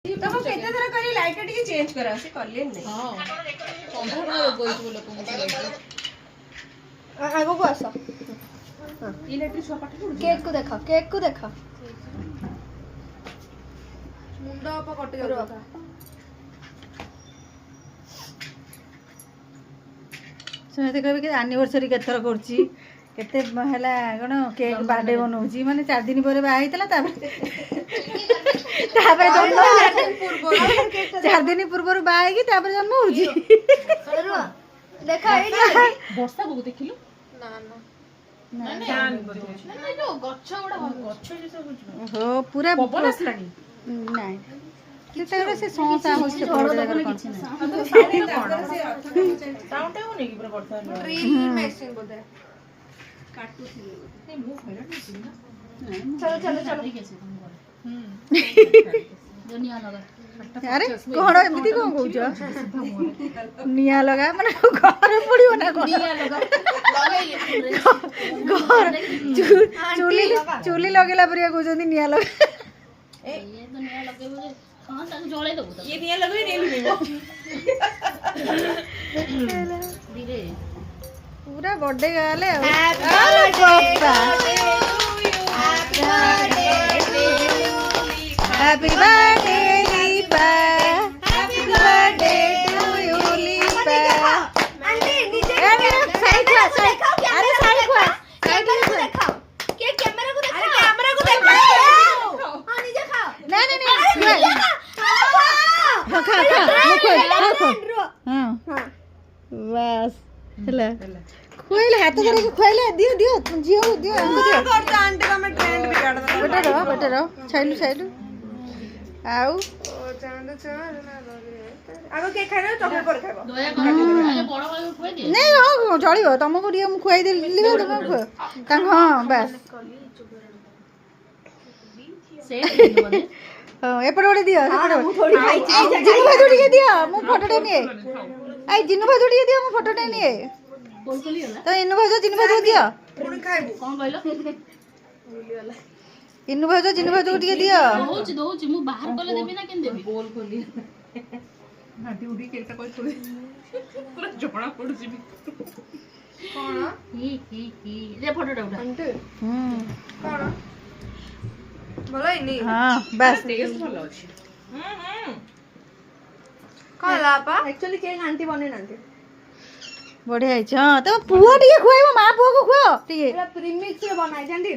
तो हम केते थरा करी लाइट टिके चेंज करा से करले नहीं। हां 15 रोग होई लोक आगो को आस इलेक्ट्रिक छुआ पाठ पढु केक को देखा मुंडा अपा कट जाऊ समझते कहबे कि एनिवर्सरी केथर करछि केते हला कोन केक बर्थडे बनौछि माने 4 दिन परे बा आइतला तापर जन्म 4 दिन पूर्व बा आइकी तापर जन्म होछि देखा एटा वर्षा को देखिलु ना ना जो गच्छ गुडा गच्छ जे सब हो पूरा पवन असलानी नाही केते से सोसा होछि बड़ जगह कोन छै साउंड है होने की पूरा वर्षा ड्रिल मशीन बोले काटू थी नहीं मुंह फैला नहीं ना चलो दुनिया लगा अरे कोन एमती कोन कहउछ निया लगा माने घर पड़ियो ना कोन दुनिया लगा घर चुली लगेला परिया कहउछनी निया लगा ये दुनिया लगे बोले हां ताको जळे दबो ये निया लगे नहीं लुमेबो धीरे पूरा बर्थडे गाले happy birthday Lipa happy birthday to you Lipa aunty नीचे अरे साइड खा अरे साइड खा दिखाओ के कैमरा को दिखाओ अरे कैमरा को दिखाओ हां नीचे खाओ नहीं खा हां बस हेला खोइले हाथ धरे के खोइले दियो जियो दियो हमको दियो करता आंटी का मैं ट्रेंड बिगाड़ दे बेटा रहो छाइलु आउ आगो के खाइलो चॉकलेट पर खाइबो दया कर अरे बड़ भाई खुए दे नहीं हो चलियो तुमको दियो मु खुआई देली तुम खुआ तां हां बस से दिन बने एपड़ ओडे दियो एपड़ जिनु भाई जोड़ी दियो मु फोटो निए आई जिनु भाई जोड़ी दियो मु फोटो निए बोल खोली होला तो इनु भाई जिनु भाई दियो पुणी खाइबो कोन कहलो इनु भाई जिनु भाई जोड़ी दियो दउच मु बाहर कले देबी ना केन देबी बोल खोली हाटी उडी केकटा कोइ थोड़ी पूरा जणा पडु जिबी कोन ही ले फोटोटा उठा कोन बोलै नी हां बस टेस्ट भलो अछि कहला पा एक्चुअली केक आंटी बने नांती बढ़िया है हां तो पुआ टिके खुआइबो मां पुआ को खुआ टिके एला प्रीमिक्स रे बनाई जानती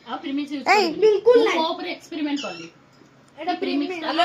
आ प्रीमिक्स यूज ए बिल्कुल नहीं ऊपर एक्सपेरिमेंट कर ली एटा प्रीमिक्स